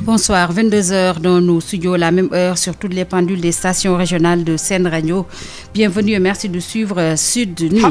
Bonsoir, 22h dans nos studios, la même heure sur toutes les pendules des stations régionales de Seine-Radio. Bienvenue et merci de suivre Sud Nuit.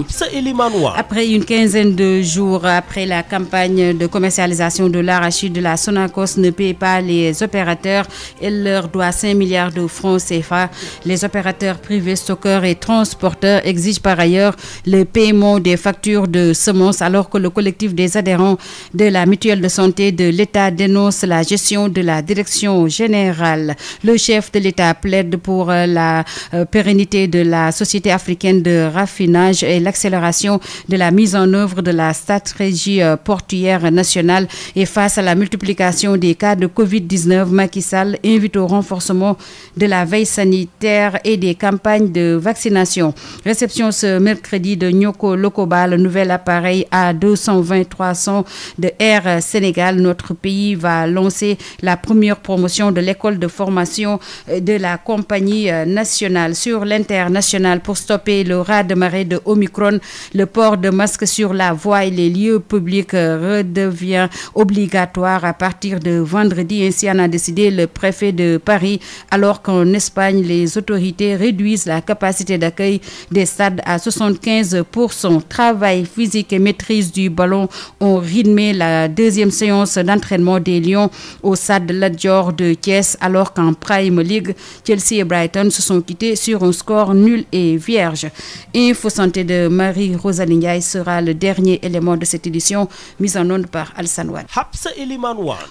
Après une quinzaine de jours après la campagne de commercialisation de l'arachide, la Sonacos ne paie pas les opérateurs. Elle leur doit 5 milliards de francs CFA. Les opérateurs privés, stockeurs et transporteurs exigent par ailleurs le paiement des factures de semences alors que le collectif des adhérents de la mutuelle de santé de l'État dénonce la gestion de la direction générale. Le chef de l'État plaide pour la pérennité de la Société africaine de raffinage et l'accélération de la mise en œuvre de la stratégie portuaire nationale. Et face à la multiplication des cas de Covid-19, Macky Sall invite au renforcement de la veille sanitaire et des campagnes de vaccination. Réception ce mercredi de Nyoko Lokoba, le nouvel appareil A220-300 de Air Sénégal. Notre pays va lancer la première promotion de l'école de formation de la compagnie nationale. Sur l'international, pour stopper le raz-de-marée de Omicron, le port de masque sur la voie et les lieux publics redevient obligatoire à partir de vendredi. Ainsi en a décidé le préfet de Paris, alors qu'en Espagne, les autorités réduisent la capacité d'accueil des stades à 75%. Travail physique et maîtrise du ballon ont rythmé la deuxième séance d'entraînement des Lions au stade de Lat Dior de Thiès, alors qu'en Prime League, Chelsea et Brighton se sont quittés sur un score nul et vierge. Info Santé de Marie-Rosalie Ndiaye sera le dernier élément de cette édition, mise en onde par Alsan Wad.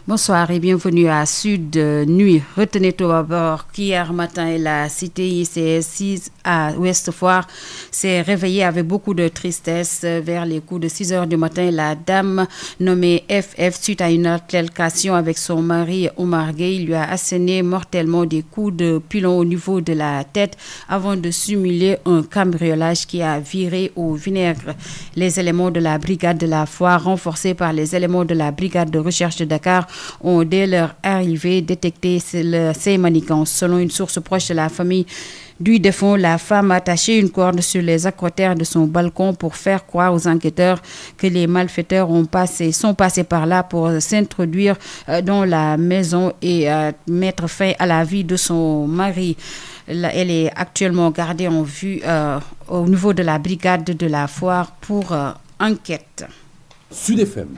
Bonsoir et bienvenue à Sud Nuit. Retenez tout d'abord qu'hier matin, la cité ICS 6 à Ouest Foire s'est réveillée avec beaucoup de tristesse. Vers les coups de 6 heures du matin, la dame nommée FF, suite à une altercation avec son mari Omar Gueye, lui a asséné mortellement des coups de pilon au niveau de la tête avant de simuler un cambriolage qui a viré au vinaigre. Les éléments de la brigade de la Foire, renforcés par les éléments de la brigade de recherche de Dakar, ont dès leur arrivée détecté ces manigances. Selon une source proche de la famille du défunt, la femme a attaché une corde sur les acrotères de son balcon pour faire croire aux enquêteurs que les malfaiteurs sont passés par là pour s'introduire dans la maison et mettre fin à la vie de son mari. Elle est actuellement gardée en vue au niveau de la brigade de la Foire pour enquête. Sud FM.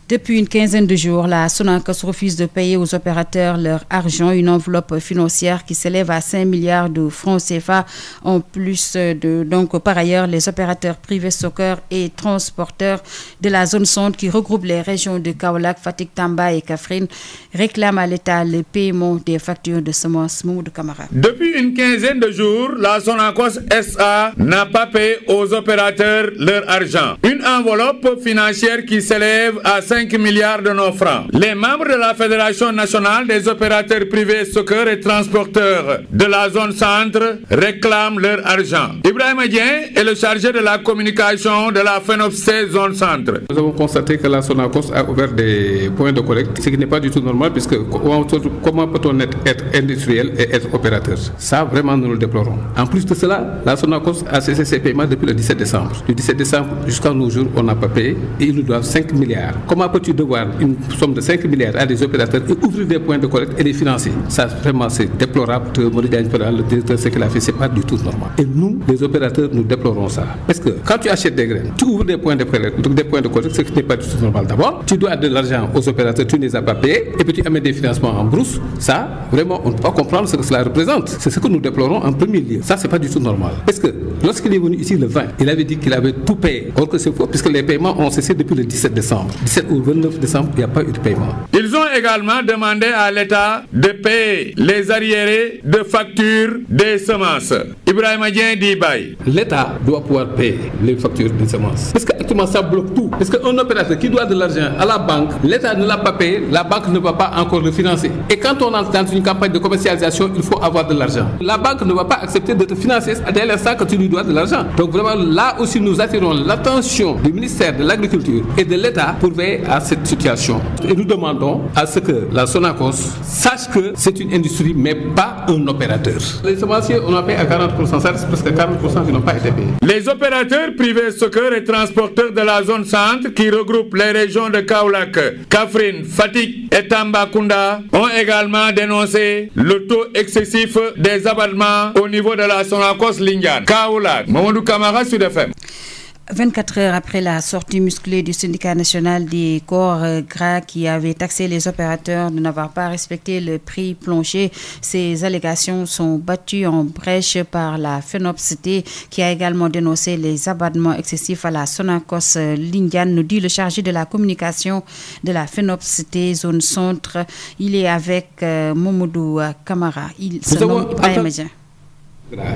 Depuis une quinzaine de jours, la Sonacos refuse de payer aux opérateurs leur argent, une enveloppe financière qui s'élève à 5 milliards de francs CFA. En plus donc par ailleurs, les opérateurs privés, stockeurs et transporteurs de la zone centre qui regroupe les régions de Kaolack, Fatick, Tamba et Kaffrine réclament à l'État le paiement des factures de semences. Mamoudou Camara. Depuis une quinzaine de jours, la Sonacos SA n'a pas payé aux opérateurs leur argent. Une enveloppe financière qui s'élève à 5 milliards de nos francs. Les membres de la Fédération nationale des opérateurs privés, stockeurs et transporteurs de la zone centre réclament leur argent. Ibrahim Dien est le chargé de la communication de la FENOPC zone centre. Nous avons constaté que la Sonacos a ouvert des points de collecte, ce qui n'est pas du tout normal, puisque comment peut-on être industriel et être opérateur? Ça, vraiment, nous le déplorons. En plus de cela, la Sonacos a cessé ses paiements depuis le 17 décembre. Du 17 décembre jusqu'à nos jours, on n'a pas payé et ils nous doivent 5 milliards. Comment peux-tu devoir une somme de 5 milliards à des opérateurs et ouvrir des points de collecte et les financer? Ça, vraiment, c'est déplorable. Le directeur, ce qu'il a fait, c'est pas du tout normal. Et nous, les opérateurs, nous déplorons ça. Parce que quand tu achètes des graines, tu ouvres des points de collecte, ce qui n'est pas du tout normal. D'abord, tu dois de l'argent aux opérateurs, tu ne les as pas payés, et puis tu amènes des financements en brousse. Ça, vraiment, on ne peut pas comprendre ce que cela représente. C'est ce que nous déplorons en premier lieu. Ça, c'est pas du tout normal. Parce que lorsqu'il est venu ici le 20, il avait dit qu'il avait tout payé. Or que c'est faux, puisque les paiements ont cessé depuis le 17 décembre. 17 ou 29 décembre, il n'y a pas eu de paiement. Ils ont également demandé à l'État de payer les arriérés de factures des semences. Ibrahim Adien dit bye. L'État doit pouvoir payer les factures des semences. Parce qu'actuellement, ça bloque tout. Parce qu'un opérateur qui doit de l'argent à la banque, l'État ne l'a pas payé, la banque ne va pas encore le financer. Et quand on entre dans une campagne de commercialisation, il faut avoir de l'argent. La banque ne va pas accepter de te financer dès l'instant que tu lui dois de l'argent. Donc vraiment, là aussi, nous attirons l'attention du ministère de l'Agriculture et de l'État pour veiller à cette situation. Et nous demandons à ce que la Sonacos sache que c'est une industrie, mais pas un opérateur. Les semenciers, on a payé à 40%. 40%, ça reste presque 40% qui n'ont pas été payés. Les opérateurs privés stockeurs et transporteurs de la zone centre qui regroupe les régions de Kaolack, Kaffrine, Fatick et Tambacounda ont également dénoncé le taux excessif des abattements au niveau de la Sonacos Lindiane. Kaolack, Mamadou Camara, Sud FM. 24 heures après la sortie musclée du syndicat national des corps gras qui avait taxé les opérateurs de n'avoir pas respecté le prix plancher, ces allégations sont battues en brèche par la FENOPS-T qui a également dénoncé les abattements excessifs à la Sonacos Lindiane, nous dit le chargé de la communication de la FENOPS-T zone centre. Il est avec Momodou Camara. Il se nomme Ibrahim Adjan.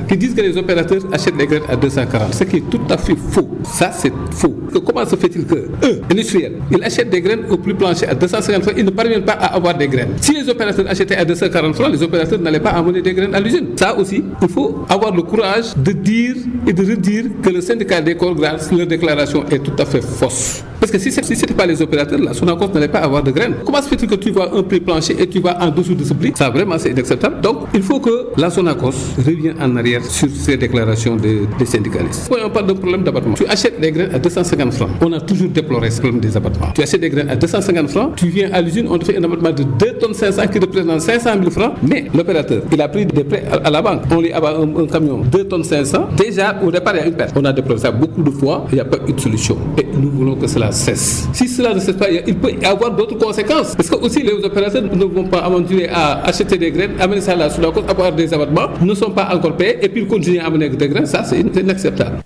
Qui disent que les opérateurs achètent les graines à 240, ce qui est tout à fait faux. Ça, c'est faux. Comment se fait-il que eux, industriels, ils achètent des graines au prix plancher à 250 francs, ils ne parviennent pas à avoir des graines. Si les opérateurs achetaient à 240 francs, les opérateurs n'allaient pas amener des graines à l'usine. Ça aussi, il faut avoir le courage de dire et de redire que le syndicat des corps gras, leur déclaration est tout à fait fausse. Parce que si ce n'était pas les opérateurs, la Sonacos n'allait pas avoir de graines. Comment se fait-il que tu vois un prix plancher et tu vas en dessous de ce prix? Ça, vraiment, c'est inacceptable. Donc, il faut que la Sonacos revienne en arrière sur ces déclarations des syndicalistes. On parle d'un problème d'abattement. Tu achètes des graines à 250 francs. On a toujours déploré ce problème des abattements. Tu achètes des graines à 250 francs, tu viens à l'usine, on te fait un abattement de 2 tonnes 500 qui représente 500 000 francs. Mais l'opérateur, il a pris des prêts à la banque. On lui abat un camion 2 tonnes 500. Déjà, au départ, il y a une perte. On a déploré ça beaucoup de fois. Il n'y a pas eu de solution. Et nous voulons que cela cesse. Si cela ne cesse pas, il peut y avoir d'autres conséquences. Parce que aussi, les opérateurs ne vont pas aventurer à acheter des graines, amener ça à la Sonacos, avoir des abattements, ne sont pas encore payés. Et puis ils continuent à amener des graines, ça c'est inacceptable.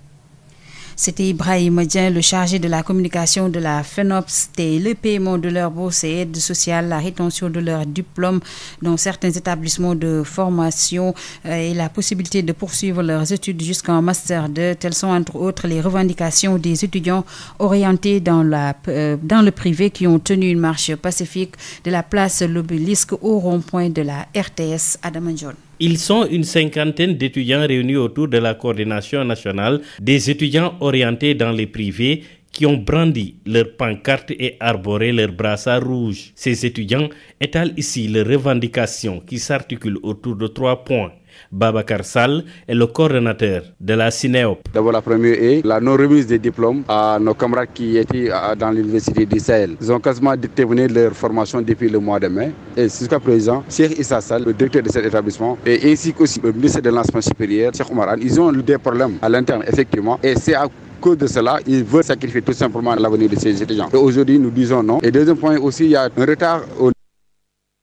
C'était Ibrahim Adjan, le chargé de la communication de la FENOPS-T. Le paiement de leurs bourses et aides sociales, la rétention de leurs diplômes dans certains établissements de formation et la possibilité de poursuivre leurs études jusqu'en Master 2. Telles sont entre autres les revendications des étudiants orientés dans le privé qui ont tenu une marche pacifique de la place L'Obélisque au rond-point de la RTS Adamanjon. Ils sont une cinquantaine d'étudiants réunis autour de la coordination nationale des étudiants orientés dans les privés qui ont brandi leurs pancartes et arboré leurs brassards rouges. Ces étudiants étalent ici leurs revendications qui s'articulent autour de 3 points. Babacar Sall est le coordonnateur de la SINEOP. D'abord, la première est la non-remise des diplômes à nos camarades qui étaient dans l'université du Sahel. Ils ont quasiment terminé leur formation depuis le mois de mai. Et jusqu'à présent, Cheikh Issa Sall, le directeur de cet établissement, et ainsi qu'aussi le ministre de l'Enseignement supérieur, Cheikh Oumar Anne, ils ont eu des problèmes à l'interne, effectivement. Et c'est à cause de cela, ils veulent sacrifier tout simplement l'avenir de ces étudiants. Et aujourd'hui, nous disons non. Et deuxième point aussi, il y a un retard au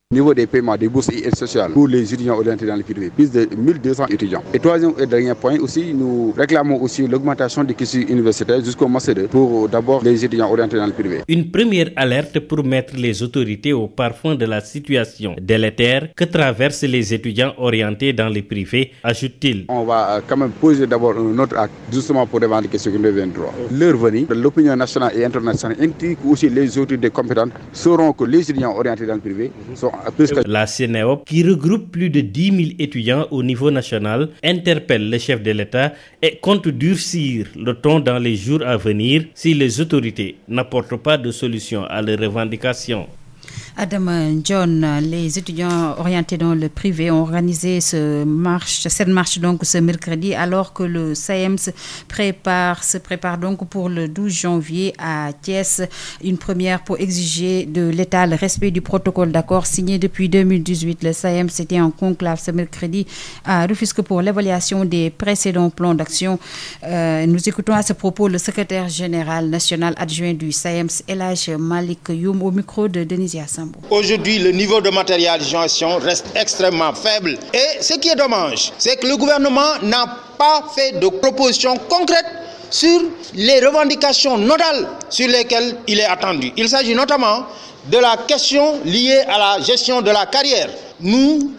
niveau des paiements des bourses et aides sociales pour les étudiants orientés dans le privé, plus de 1200 étudiants. Et troisième et dernier point aussi, nous réclamons aussi l'augmentation des cursus universitaires jusqu'au Master 2 pour d'abord les étudiants orientés dans le privé. Une première alerte pour mettre les autorités au parfum de la situation délétère que traversent les étudiants orientés dans le privé, ajoute-t-il. On va quand même poser d'abord un autre acte justement pour revendiquer ce qui nous revient droit. L'heure venue, l'opinion nationale et internationale ainsi que aussi les autorités compétentes sauront que les étudiants orientés dans le privé sont La SINEOP, qui regroupe plus de 10 000 étudiants au niveau national, interpelle le chef de l'État et compte durcir le ton dans les jours à venir si les autorités n'apportent pas de solution à leurs revendications. Adam John, les étudiants orientés dans le privé ont organisé cette marche donc ce mercredi alors que le SAEM se prépare donc pour le 12 janvier à Thiès, une première pour exiger de l'État le respect du protocole d'accord signé depuis 2018. Le SAEM c'était en conclave ce mercredi à Rufisque pour l'évaluation des précédents plans d'action. Nous écoutons à ce propos le secrétaire général national adjoint du SAEM, Elhadj Malik Youm, au micro de Denisia Sambou. Aujourd'hui, le niveau de matérialisation reste extrêmement faible. Et ce qui est dommage, c'est que le gouvernement n'a pas fait de propositions concrètes sur les revendications nodales sur lesquelles il est attendu. Il s'agit notamment de la question liée à la gestion de la carrière. Nous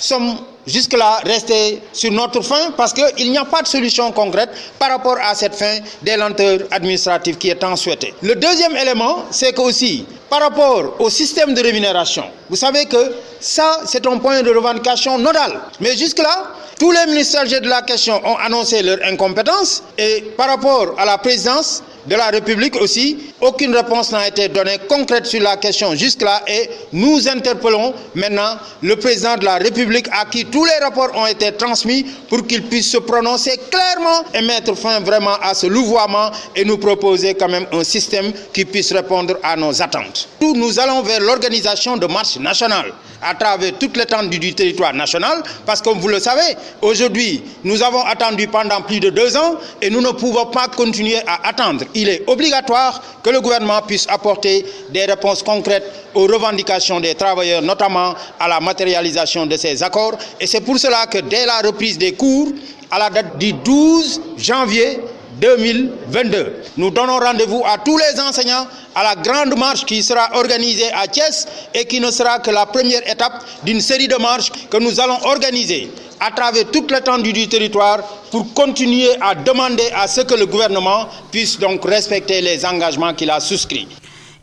sommes jusque-là restés sur notre faim parce qu'il n'y a pas de solution concrète par rapport à cette fin des lenteurs administratives qui est tant souhaitée. Le deuxième élément, c'est que aussi, par rapport au système de rémunération, vous savez que ça, c'est un point de revendication nodal. Mais jusque-là, tous les ministres chargés de la question ont annoncé leur incompétence et par rapport à la présidence, de la République aussi, aucune réponse n'a été donnée concrète sur la question jusque-là et nous interpellons maintenant le président de la République à qui tous les rapports ont été transmis pour qu'il puisse se prononcer clairement et mettre fin vraiment à ce louvoiement et nous proposer quand même un système qui puisse répondre à nos attentes. Nous allons vers l'organisation de marches nationales à travers toute l'étendue du territoire national parce que comme vous le savez, aujourd'hui nous avons attendu pendant plus de 2 ans et nous ne pouvons pas continuer à attendre. Il est obligatoire que le gouvernement puisse apporter des réponses concrètes aux revendications des travailleurs, notamment à la matérialisation de ces accords. Et c'est pour cela que dès la reprise des cours, à la date du 12 janvier 2022, nous donnons rendez-vous à tous les enseignants à la grande marche qui sera organisée à Thiès et qui ne sera que la première étape d'une série de marches que nous allons organiser à travers toute l'étendue du territoire pour continuer à demander à ce que le gouvernement puisse donc respecter les engagements qu'il a souscrits.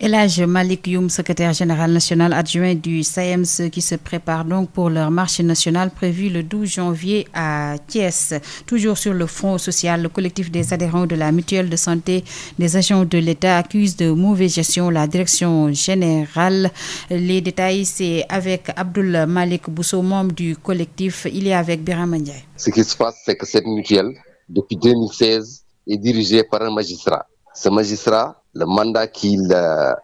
Elhadji Malick Youm, secrétaire général national adjoint du SAEMS, qui se prépare donc pour leur marche nationale prévue le 12 janvier à Thiès. Toujours sur le front social, le collectif des adhérents de la mutuelle de santé des agents de l'État accuse de mauvaise gestion la direction générale. Les détails, c'est avec Abdoul Malik Bousso, membre du collectif. Il est avec Birama Ndiaye. Ce qui se passe, c'est que cette mutuelle, depuis 2016, est dirigée par un magistrat. Ce magistrat, le mandat qu'il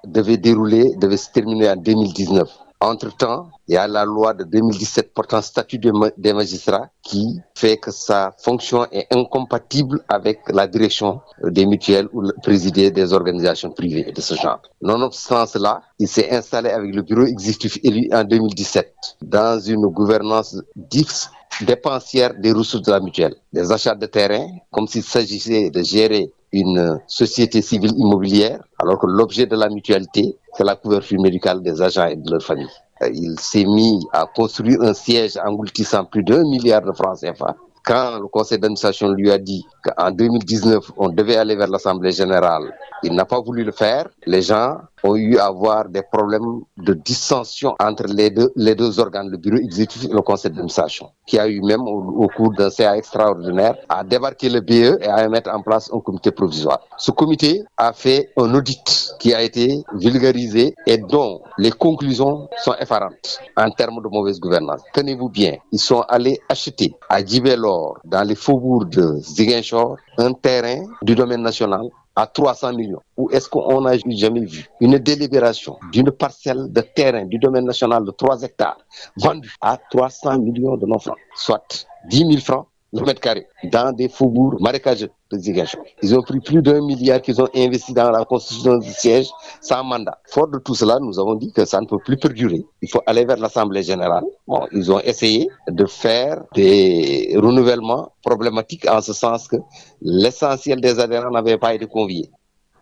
devait dérouler devait se terminer en 2019. Entre-temps, il y a la loi de 2017 portant statut des magistrats qui fait que sa fonction est incompatible avec la direction des mutuelles ou le présider des organisations privées de ce genre. Nonobstant cela, il s'est installé avec le bureau exécutif élu en 2017 dans une gouvernance dépensière des ressources de la mutuelle. Des achats de terrain, comme s'il s'agissait de gérer une société civile immobilière, alors que l'objet de la mutualité, c'est la couverture médicale des agents et de leurs familles. Il s'est mis à construire un siège engloutissant plus d'1 milliard de francs CFA. Quand le conseil d'administration lui a dit qu'en 2019, on devait aller vers l'Assemblée générale, il n'a pas voulu le faire. Les gens ont eu à avoir des problèmes de dissension entre les deux organes, le bureau exécutif et le conseil d'administration, qui a eu même, au cours d'un CA extraordinaire, à débarquer le BE et à mettre en place un comité provisoire. Ce comité a fait un audit qui a été vulgarisé et dont les conclusions sont effarantes en termes de mauvaise gouvernance. Tenez-vous bien, ils sont allés acheter à Djibélor, dans les faubourgs de Ziguinchor, un terrain du domaine national à 300 millions. Où est-ce qu'on n'a jamais vu une délibération d'une parcelle de terrain du domaine national de 3 hectares vendue à 300 millions de nos francs, soit 10 000 francs le mètre carré, dans des faubourgs marécageux de Ziguinchor. Ils ont pris plus d'1 milliard qu'ils ont investi dans la construction du siège sans mandat. Fort de tout cela, nous avons dit que ça ne peut plus perdurer. Il faut aller vers l'Assemblée générale. Bon, ils ont essayé de faire des renouvellements problématiques en ce sens que l'essentiel des adhérents n'avaient pas été conviés.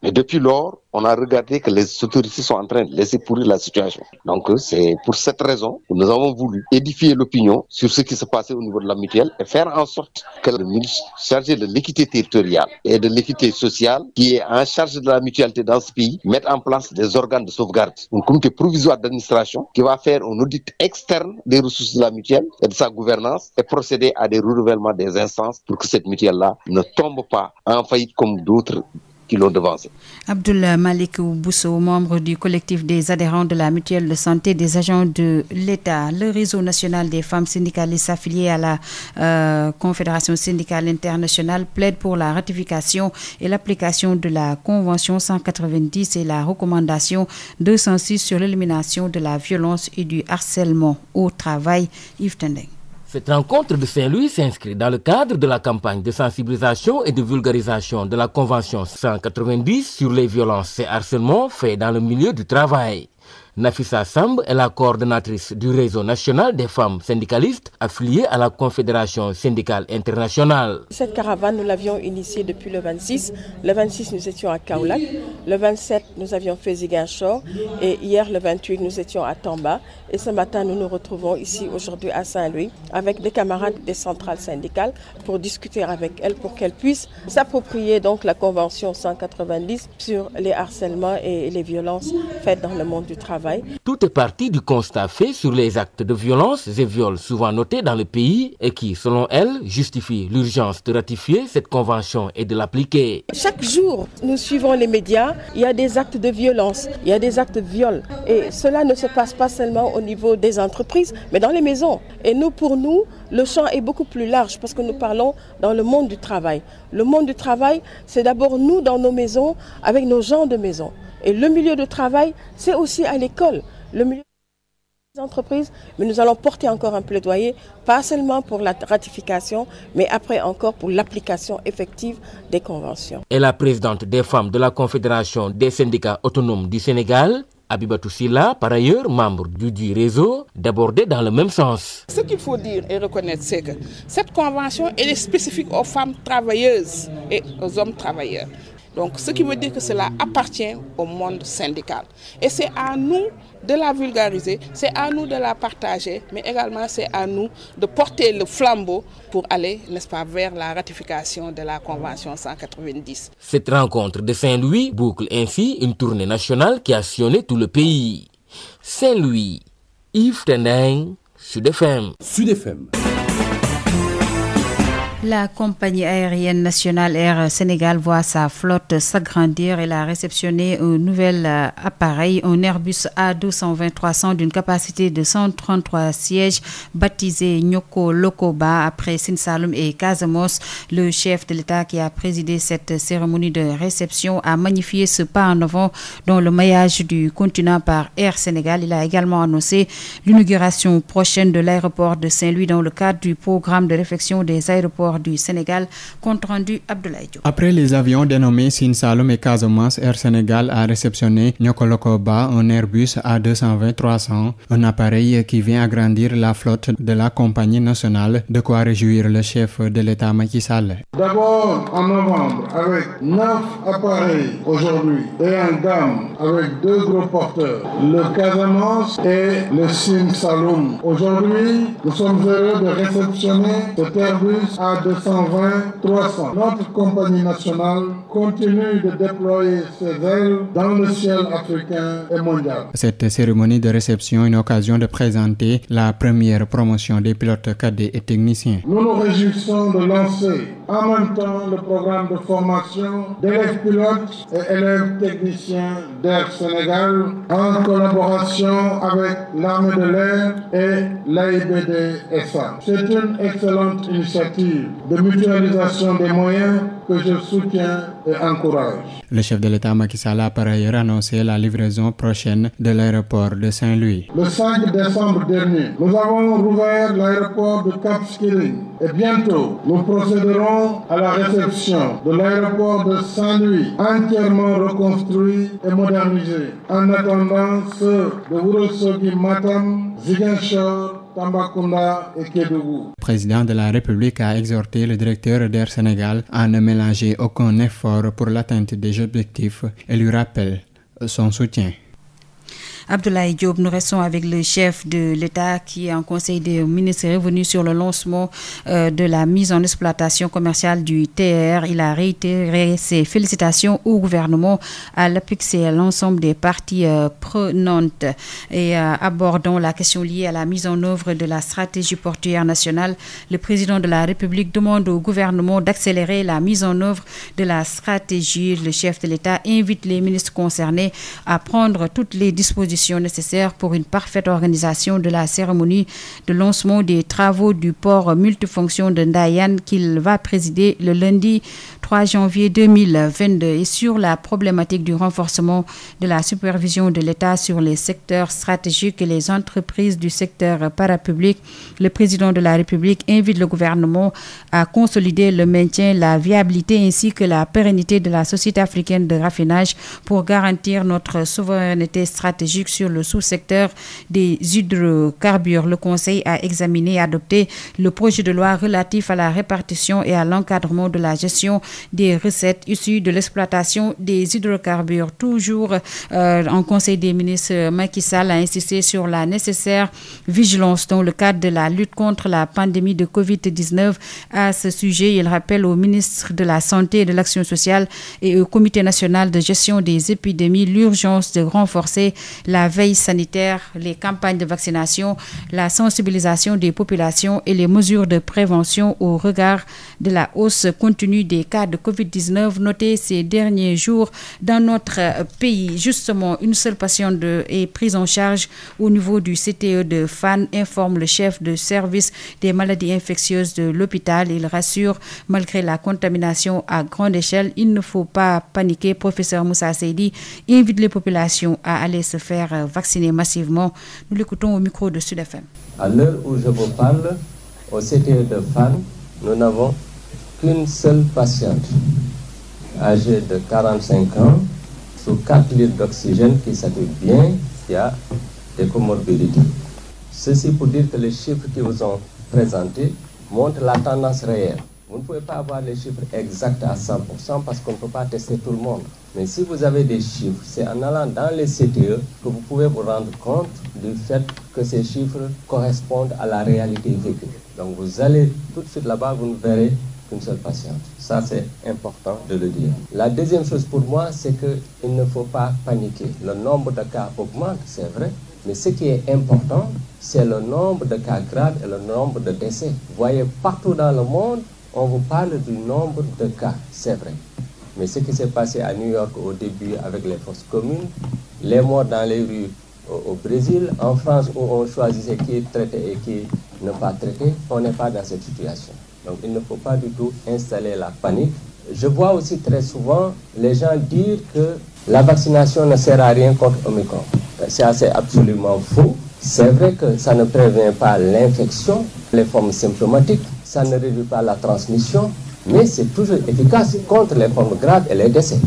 Mais depuis lors, on a regardé que les autorités sont en train de laisser pourrir la situation. Donc c'est pour cette raison que nous avons voulu édifier l'opinion sur ce qui se passait au niveau de la mutuelle et faire en sorte que le ministre chargé de l'équité territoriale et de l'équité sociale, qui est en charge de la mutualité dans ce pays, mette en place des organes de sauvegarde. Un comité provisoire d'administration qui va faire un audit externe des ressources de la mutuelle et de sa gouvernance et procéder à des renouvellements des instances pour que cette mutuelle-là ne tombe pas en faillite comme d'autres qui l'ont devancé. Abdoul Malik Bousso, membre du collectif des adhérents de la mutuelle de santé des agents de l'État. Le réseau national des femmes syndicalistes affiliées à la Confédération syndicale internationale plaide pour la ratification et l'application de la Convention 190 et la recommandation 206 sur l'élimination de la violence et du harcèlement au travail. Yves Tendeng. Cette rencontre de Saint-Louis s'inscrit dans le cadre de la campagne de sensibilisation et de vulgarisation de la Convention 190 sur les violences et harcèlements faits dans le milieu du travail. Nafissa Samb est la coordonnatrice du réseau national des femmes syndicalistes affiliées à la Confédération syndicale internationale. Cette caravane, nous l'avions initiée depuis le 26. Le 26, nous étions à Kaolack. Le 27, nous avions fait Ziguinchor. Et hier, le 28, nous étions à Tamba. Et ce matin, nous nous retrouvons ici aujourd'hui à Saint-Louis avec des camarades des centrales syndicales pour discuter avec elles pour qu'elles puissent s'approprier donc la Convention 190 sur les harcèlements et les violences faites dans le monde du travail. travail. Tout est parti du constat fait sur les actes de violence et viols souvent notés dans le pays et qui, selon elle, justifient l'urgence de ratifier cette convention et de l'appliquer. Chaque jour, nous suivons les médias, il y a des actes de violence, il y a des actes de viol. Et cela ne se passe pas seulement au niveau des entreprises, mais dans les maisons. Et nous, pour nous, le champ est beaucoup plus large parce que nous parlons dans le monde du travail. Le monde du travail, c'est d'abord nous dans nos maisons, avec nos gens de maison. Et le milieu de travail, c'est aussi à l'école. Le milieu des entreprises, mais nous allons porter encore un plaidoyer, pas seulement pour la ratification, mais après encore pour l'application effective des conventions. Et la présidente des femmes de la Confédération des syndicats autonomes du Sénégal, Abibatou Silla, par ailleurs membre du réseau, d'abordait dans le même sens. Ce qu'il faut dire et reconnaître, c'est que cette convention elle est spécifique aux femmes travailleuses et aux hommes travailleurs. Donc, ce qui veut dire que cela appartient au monde syndical. Et c'est à nous de la vulgariser, c'est à nous de la partager, mais également c'est à nous de porter le flambeau pour aller, n'est-ce pas, vers la ratification de la Convention 190. Cette rencontre de Saint-Louis boucle ainsi une tournée nationale qui a sillonné tout le pays. Saint-Louis, Yves Tendeng, Sud FM. Sud FM. La compagnie aérienne nationale Air Sénégal voit sa flotte s'agrandir. Elle a réceptionné un nouvel appareil, un Airbus A220-300 d'une capacité de 133 sièges, baptisé Nyoko Lokoba après Sine Saloum et Casamance. Le chef de l'État qui a présidé cette cérémonie de réception a magnifié ce pas en avant dans le maillage du continent par Air Sénégal. Il a également annoncé l'inauguration prochaine de l'aéroport de Saint-Louis dans le cadre du programme de réfection des aéroports du Sénégal. Compte rendu Abdoulaye Diop. Après les avions dénommés Sine Saloum et Casamance, Air Sénégal a réceptionné Nyoko Lokoba, un Airbus A220-300, un appareil qui vient agrandir la flotte de la compagnie nationale, de quoi réjouir le chef de l'État Macky Sall. D'abord en novembre avec 9 appareils aujourd'hui et un gamme avec 2 gros porteurs, le Casamance et le Sine Saloum. Aujourd'hui, nous sommes heureux de réceptionner cet Airbus A220-300. Notre compagnie nationale continue de déployer ses ailes dans le ciel africain et mondial. Cette cérémonie de réception est une occasion de présenter la première promotion des pilotes cadets et techniciens. Nous nous réjouissons de lancer en même temps le programme de formation d'élèves pilotes et élèves techniciens d'Air Sénégal en collaboration avec l'armée de l'air et l'AIBD-SA. C'est une excellente initiative de mutualisation des moyens que je soutiens et encourage. Le chef de l'État Macky Sall a par ailleurs annoncé la livraison prochaine de l'aéroport de Saint-Louis. Le 5 décembre dernier, nous avons rouvert l'aéroport de Cap Skirring et bientôt nous procéderons à la réception de l'aéroport de Saint-Louis entièrement reconstruit et modernisé en attendant ceux de Ourossogui Matam, Ziguinchor, Tambacounda et Kédougou. Le président de la République a exhorté le directeur d'Air Sénégal à ne mélanger aucun effort pour l'atteinte des objectifs et lui rappelle son soutien. Abdoulaye Diop, nous restons avec le chef de l'État qui est en conseil des ministres revenu sur le lancement de la mise en exploitation commerciale du TER. Il a réitéré ses félicitations au gouvernement, à l'APIX et à l'ensemble des parties prenantes. Et abordons la question liée à la mise en œuvre de la stratégie portuaire nationale. Le président de la République demande au gouvernement d'accélérer la mise en œuvre de la stratégie. Le chef de l'État invite les ministres concernés à prendre toutes les dispositions nécessaires pour une parfaite organisation de la cérémonie de lancement des travaux du port multifonction de Ndayane qu'il va présider le lundi 3 janvier 2022. Et sur la problématique du renforcement de la supervision de l'État sur les secteurs stratégiques et les entreprises du secteur parapublic, le président de la République invite le gouvernement à consolider le maintien, la viabilité ainsi que la pérennité de la société africaine de raffinage pour garantir notre souveraineté stratégique sur le sous-secteur des hydrocarbures. Le Conseil a examiné et adopté le projet de loi relatif à la répartition et à l'encadrement de la gestion des recettes issues de l'exploitation des hydrocarbures. Toujours en Conseil des ministres, Macky Sall a insisté sur la nécessaire vigilance dans le cadre de la lutte contre la pandémie de Covid-19. À ce sujet, il rappelle au ministre de la Santé et de l'Action sociale et au Comité national de gestion des épidémies l'urgence de renforcer la veille sanitaire, les campagnes de vaccination, la sensibilisation des populations et les mesures de prévention au regard de la hausse continue des cas de Covid-19 notés ces derniers jours dans notre pays. Justement, une seule patiente est prise en charge au niveau du CTE de Fann, informe le chef de service des maladies infectieuses de l'hôpital. Il rassure, malgré la contamination à grande échelle, il ne faut pas paniquer. Professeur Moussa Seydi invite les populations à aller se faire vacciner massivement. Nous l'écoutons au micro de Sud FM. À l'heure où je vous parle, au CTE de Fann, nous n'avons qu'une seule patiente âgée de 45 ans sous 4 litres d'oxygène qui sature bien, qui a des comorbidités. Ceci pour dire que les chiffres qui vous ont présentés montrent la tendance réelle. Vous ne pouvez pas avoir les chiffres exacts à 100% parce qu'on ne peut pas tester tout le monde. Mais si vous avez des chiffres, c'est en allant dans les CTE que vous pouvez vous rendre compte du fait que ces chiffres correspondent à la réalité vécue. Donc vous allez tout de suite là-bas, vous ne verrez qu'une seule patiente. Ça, c'est important de le dire. La deuxième chose pour moi, c'est qu'il ne faut pas paniquer. Le nombre de cas augmente, c'est vrai. Mais ce qui est important, c'est le nombre de cas graves et le nombre de décès. Vous voyez, partout dans le monde, on vous parle du nombre de cas, c'est vrai. Mais ce qui s'est passé à New York au début avec les fosses communes, les morts dans les rues au Brésil, en France où on choisissait qui traiter et qui ne pas traiter, on n'est pas dans cette situation. Donc il ne faut pas du tout installer la panique. Je vois aussi très souvent les gens dire que la vaccination ne sert à rien contre Omicron. C'est absolument faux. C'est vrai que ça ne prévient pas l'infection, les formes symptomatiques, ça ne réduit pas la transmission, mais c'est toujours efficace contre les formes graves et les décès.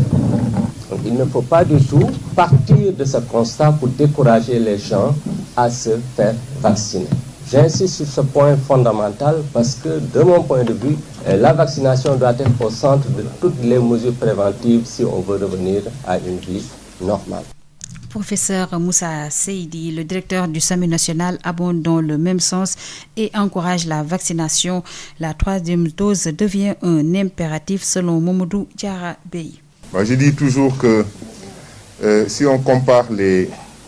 Donc il ne faut pas du tout partir de ce constat pour décourager les gens à se faire vacciner. J'insiste sur ce point fondamental parce que, de mon point de vue, la vaccination doit être au centre de toutes les mesures préventives si on veut revenir à une vie normale. Professeur Moussa Seydi, le directeur du SAMU national, abonde dans le même sens et encourage la vaccination. La 3e dose devient un impératif selon Mamadou Diarra Bey. Je dis toujours que si on compare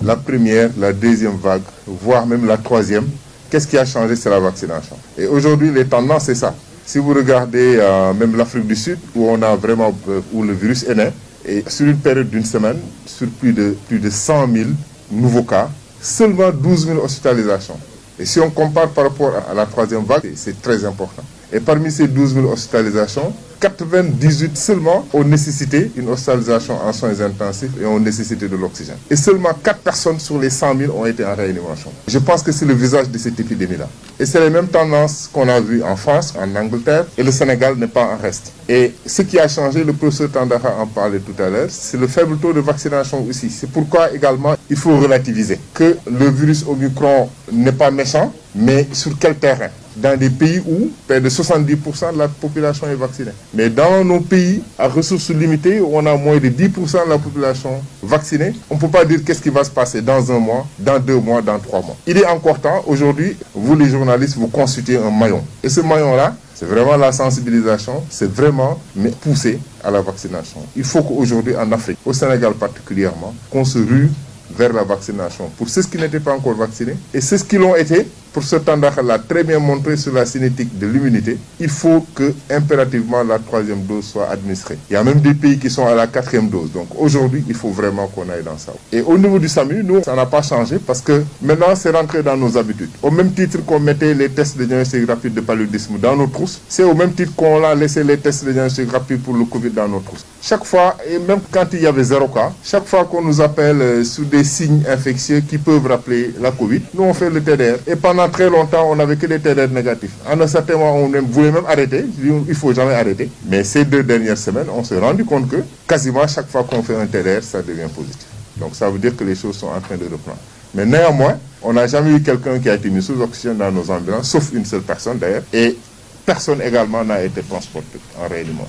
la première, la deuxième vague, voire même la 3e, qu'est-ce qui a changé? C'est la vaccination. Et aujourd'hui, les tendances, c'est ça. Si vous regardez même l'Afrique du Sud, où on a vraiment, où le virus est né, et sur une période d'une semaine, sur plus de 100 000 nouveaux cas, seulement 12 000 hospitalisations. Et si on compare par rapport à la 3e vague, c'est très important. Et parmi ces 12 000 hospitalisations, 98 seulement ont nécessité une hospitalisation en soins intensifs et ont nécessité de l'oxygène. Et seulement 4 personnes sur les 100 000 ont été en réanimation. Je pense que c'est le visage de cette épidémie-là. Et c'est les mêmes tendances qu'on a vues en France, en Angleterre, et le Sénégal n'est pas en reste. Et ce qui a changé, le professeur Tandara en parlait tout à l'heure, c'est le faible taux de vaccination aussi. C'est pourquoi également il faut relativiser que le virus Omicron n'est pas méchant, mais sur quel terrain? Dans des pays où près de 70% de la population est vaccinée. Mais dans nos pays à ressources limitées, où on a moins de 10% de la population vaccinée, on ne peut pas dire qu'est-ce qui va se passer dans 1 mois, dans 2 mois, dans 3 mois. Il est encore temps, aujourd'hui, vous les journalistes, vous constituez un maillon. Et ce maillon-là, c'est vraiment la sensibilisation, c'est vraiment pousser à la vaccination. Il faut qu'aujourd'hui en Afrique, au Sénégal particulièrement, qu'on se rue vers la vaccination. Pour ceux qui n'étaient pas encore vaccinés, et ceux qui l'ont été, pour ce Tandara l'a très bien montré sur la cinétique de l'immunité, il faut que impérativement la 3e dose soit administrée. Il y a même des pays qui sont à la 4e dose. Donc aujourd'hui, il faut vraiment qu'on aille dans ça. Et au niveau du SAMU, nous, ça n'a pas changé parce que maintenant, c'est rentré dans nos habitudes. Au même titre qu'on mettait les tests de diagnostic rapide de paludisme dans nos trousses, c'est au même titre qu'on a laissé les tests de diagnostic rapide pour le Covid dans nos trousses. Chaque fois, et même quand il y avait 0 cas, chaque fois qu'on nous appelle sous des signes infectieux qui peuvent rappeler la Covid, nous on fait le TDR. Et pendant très longtemps, on n'avait que des TDR négatifs. À un certain moment, on voulait même arrêter. Il ne faut jamais arrêter. Mais ces 2 dernières semaines, on s'est rendu compte que quasiment chaque fois qu'on fait un TDR, ça devient positif. Donc ça veut dire que les choses sont en train de reprendre. Mais néanmoins, on n'a jamais eu quelqu'un qui a été mis sous oxygène dans nos ambulances, sauf une seule personne d'ailleurs. Et personne également n'a été transporté en réanimation.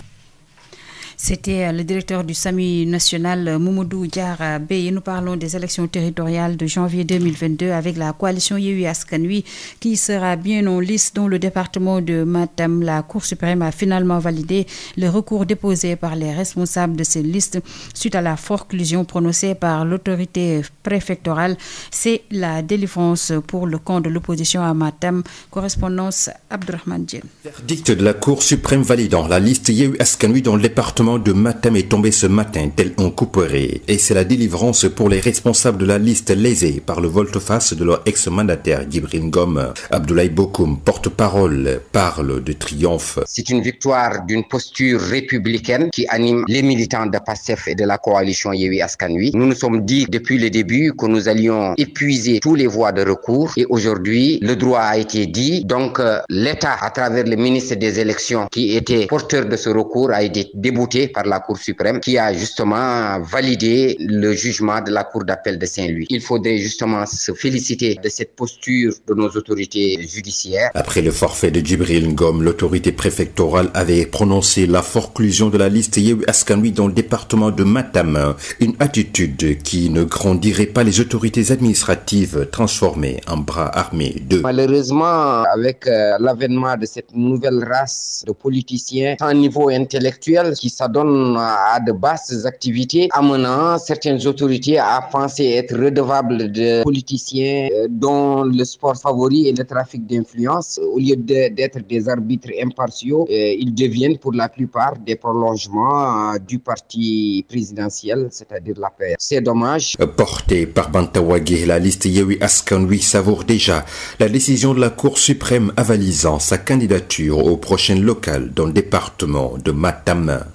C'était le directeur du SAMU national, Mamadou Diarra Beye. Nous parlons des élections territoriales de janvier 2022 avec la coalition Yewwi Askan Wi qui sera bien en lice dans le département de Matam. La Cour suprême a finalement validé le recours déposé par les responsables de ces listes suite à la forclusion prononcée par l'autorité préfectorale. C'est la délivrance pour le camp de l'opposition à Matam. Correspondance Abdourahmane Diène. Verdict de la Cour suprême validant la liste Yewwi Askan Wi dans le département de Matam est tombé ce matin tel un couperet, et c'est la délivrance pour les responsables de la liste lésés par le volte-face de leur ex-mandataire Djibril Ngom. Abdoulaye Bokoum, porte-parole, parle de triomphe. C'est une victoire d'une posture républicaine qui anime les militants de PASTEF et de la coalition Yewwi Askan Wi. Nous nous sommes dit depuis le début que nous allions épuiser tous les voies de recours et aujourd'hui le droit a été dit. Donc l'État, à travers le ministre des élections qui était porteur de ce recours, a été débouté par la Cour suprême qui a justement validé le jugement de la Cour d'appel de Saint-Louis. Il faudrait justement se féliciter de cette posture de nos autorités judiciaires. Après le forfait de Djibril Ngom, l'autorité préfectorale avait prononcé la forclusion de la liste Yewwi Askan Wi dans le département de Matam, une attitude qui ne grandirait pas les autorités administratives transformées en bras armés d'eux. Malheureusement, avec l'avènement de cette nouvelle race de politiciens à un niveau intellectuel qui s'adonnent à de basses activités, amenant certaines autorités à penser être redevables de politiciens dont le sport favori est le trafic d'influence. Au lieu d'être des arbitres impartiaux, ils deviennent pour la plupart des prolongements du parti présidentiel, c'est-à-dire l'APR. C'est dommage. Portée par Bantawagé, la liste Yewwi Askan Wi savoure déjà la décision de la Cour suprême avalisant sa candidature aux prochaines locales dans le département de Matam.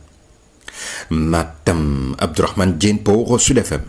Abdourahmane Diène pour Sud FM.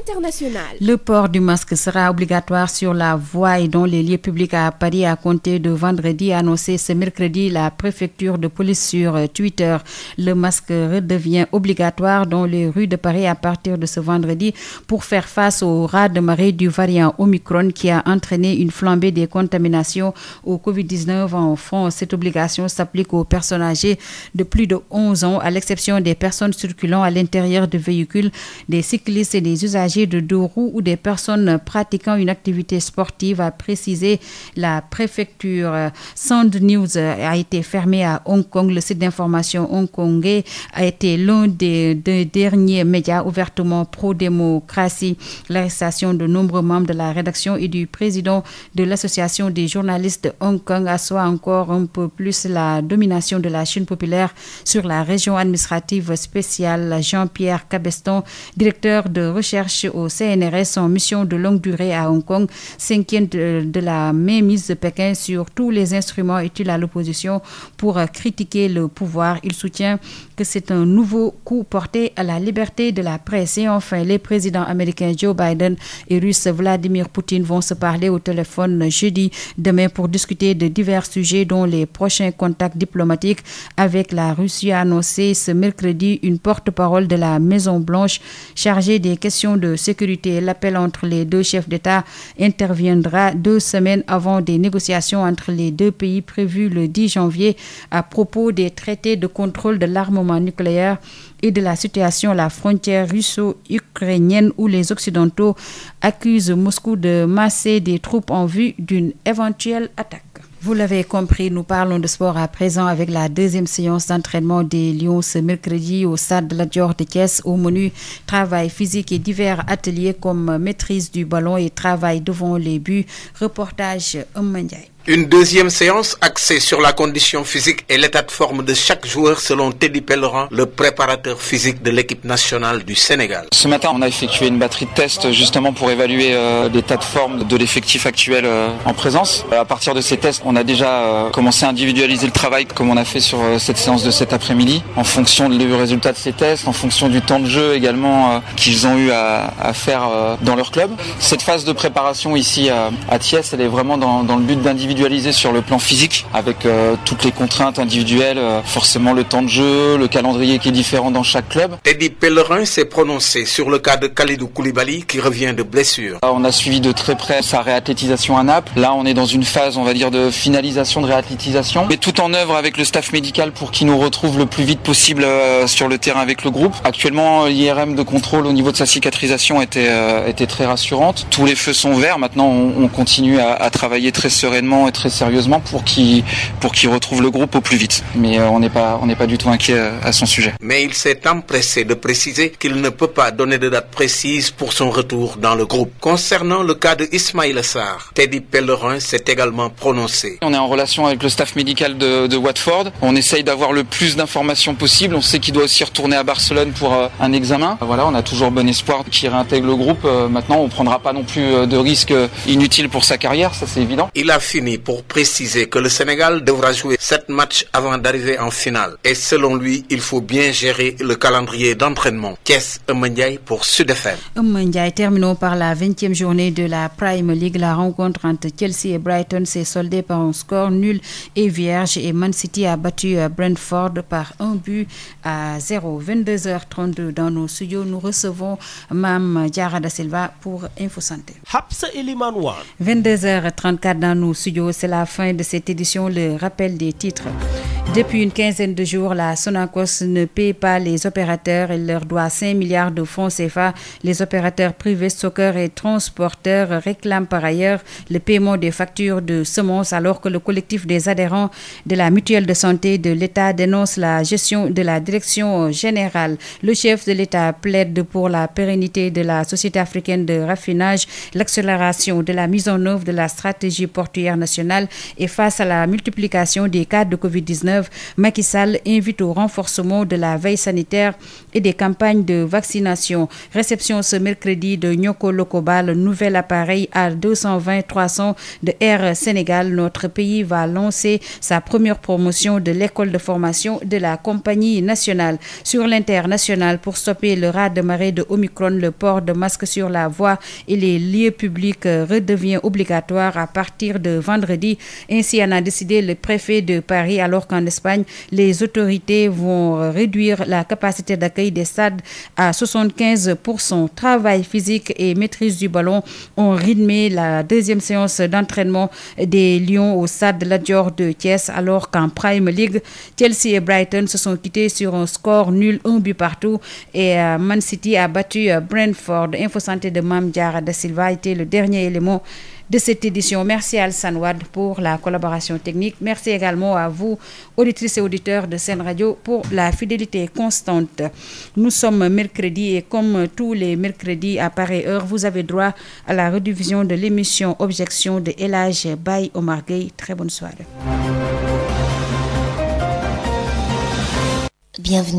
International. Le port du masque sera obligatoire sur la voie et dans les lieux publics à Paris à compter de vendredi, a annoncé ce mercredi la préfecture de police sur Twitter. Le masque redevient obligatoire dans les rues de Paris à partir de ce vendredi pour faire face au raz-de-marée du variant Omicron qui a entraîné une flambée des contaminations au Covid-19 en France. Cette obligation s'applique aux personnes âgées de plus de 11 ans, à l'exception des personnes circulant à l'intérieur de véhicules, des cyclistes et des usagers de deux roues ou des personnes pratiquant une activité sportive, a précisé la préfecture. Sand News a été fermé à Hong Kong. Le site d'information hongkongais a été l'un des derniers médias ouvertement pro-démocratie. L'arrestation de nombreux membres de la rédaction et du président de l'association des journalistes de Hong Kong assoit encore un peu plus la domination de la Chine populaire sur la région administrative spéciale. Jean-Pierre Cabeston, directeur de recherche au CNRS en mission de longue durée à Hong Kong, s'inquiète de la mainmise de Pékin sur tous les instruments utiles à l'opposition pour critiquer le pouvoir. Il soutient que c'est un nouveau coup porté à la liberté de la presse. Et enfin, les présidents américains Joe Biden et russe Vladimir Poutine vont se parler au téléphone jeudi demain pour discuter de divers sujets dont les prochains contacts diplomatiques avec la Russie, a annoncé ce mercredi une porte-parole de la Maison-Blanche chargée des questions de sécurité. L'appel entre les deux chefs d'État interviendra 2 semaines avant des négociations entre les deux pays prévues le 10 janvier à propos des traités de contrôle de l'armement nucléaire et de la situation à la frontière russo-ukrainienne où les Occidentaux accusent Moscou de masser des troupes en vue d'une éventuelle attaque. Vous l'avez compris, nous parlons de sport à présent avec la deuxième séance d'entraînement des Lions ce mercredi au stade de la Dior de Thiès. Au menu, travail physique et divers ateliers comme maîtrise du ballon et travail devant les buts. Reportage Ndiaye. Une deuxième séance axée sur la condition physique et l'état de forme de chaque joueur selon Teddy Pellerin, le préparateur physique de l'équipe nationale du Sénégal. Ce matin, on a effectué une batterie de tests justement pour évaluer l'état de forme de l'effectif actuel en présence. À partir de ces tests, on a déjà commencé à individualiser le travail comme on a fait sur cette séance de cet après-midi, en fonction du résultat de ces tests, en fonction du temps de jeu également qu'ils ont eu à faire dans leur club. Cette phase de préparation ici à Thiès, elle est vraiment dans le but d'individualiser individualisé sur le plan physique, avec toutes les contraintes individuelles, forcément le temps de jeu, le calendrier qui est différent dans chaque club. Teddy Pellerin s'est prononcé sur le cas de Khalidou Koulibaly qui revient de blessure. On a suivi de très près sa réathlétisation à Naples. Là, on est dans une phase, on va dire, de finalisation de réathlétisation, mais tout en œuvre avec le staff médical pour qu'il nous retrouve le plus vite possible sur le terrain avec le groupe. Actuellement, l'IRM de contrôle au niveau de sa cicatrisation était très rassurante. Tous les feux sont verts. Maintenant, on continue à travailler très sereinement et très sérieusement pour qu'il retrouve le groupe au plus vite. Mais on n'est pas du tout inquiet à son sujet. Mais il s'est empressé de préciser qu'il ne peut pas donner de date précise pour son retour dans le groupe. Concernant le cas de Ismaïla Sarr, Teddy Pellerin s'est également prononcé. On est en relation avec le staff médical de Watford. On essaye d'avoir le plus d'informations possible. On sait qu'il doit aussi retourner à Barcelone pour un examen. Voilà, on a toujours bon espoir qu'il réintègre le groupe. Maintenant, on prendra pas non plus de risques inutiles pour sa carrière, ça c'est évident. Il a fini pour préciser que le Sénégal devra jouer 7 matchs avant d'arriver en finale. Et selon lui, il faut bien gérer le calendrier d'entraînement. Thiès Eumeu pour Sud FM. Terminons par la 20e journée de la Prime League. La rencontre entre Chelsea et Brighton s'est soldée par un score nul et vierge et Man City a battu Brentford par 1-0. 22h32 dans nos studios. Nous recevons Mme Diara Da Silva pour Info Santé. 22h34 dans nos studios. C'est la fin de cette édition. Le rappel des titres. Depuis une quinzaine de jours, la Sonacos ne paie pas les opérateurs. Elle leur doit 5 milliards de francs CFA. Les opérateurs privés, stockeurs et transporteurs réclament par ailleurs le paiement des factures de semences alors que le collectif des adhérents de la mutuelle de santé de l'État dénonce la gestion de la direction générale. Le chef de l'État plaide pour la pérennité de la Société africaine de raffinage, l'accélération de la mise en œuvre de la stratégie portuaire nationale et face à la multiplication des cas de Covid-19, Macky Sall invite au renforcement de la veille sanitaire et des campagnes de vaccination. Réception ce mercredi de Nyoko Lokoba, le nouvel appareil A220-300 de Air Sénégal. Notre pays va lancer sa première promotion de l'école de formation de la compagnie nationale. Sur l'international, pour stopper le raz-de-marée de Omicron, le port de masque sur la voie et les lieux publics redevient obligatoire à partir de vendredi. Ainsi en a décidé le préfet de Paris, alors qu'en Espagne, les autorités vont réduire la capacité d'accueil des stades à 75%. Travail physique et maîtrise du ballon ont rythmé la deuxième séance d'entraînement des Lions au stade Lat Dior de Thiès, alors qu'en Prime League, Chelsea et Brighton se sont quittés sur un score nul, 1 but partout, et Man City a battu Brentford. Info Santé de Mame Diara Da Silva a été le dernier élément de cette édition. Merci à Alsan Wad pour la collaboration technique. Merci également à vous, auditrices et auditeurs de Sen Radio, pour la fidélité constante. Nous sommes mercredi et comme tous les mercredis à pareille heure, vous avez droit à la rediffusion de l'émission Objection de El Hadj Baye Omar Gueye. Très bonne soirée. Bienvenue.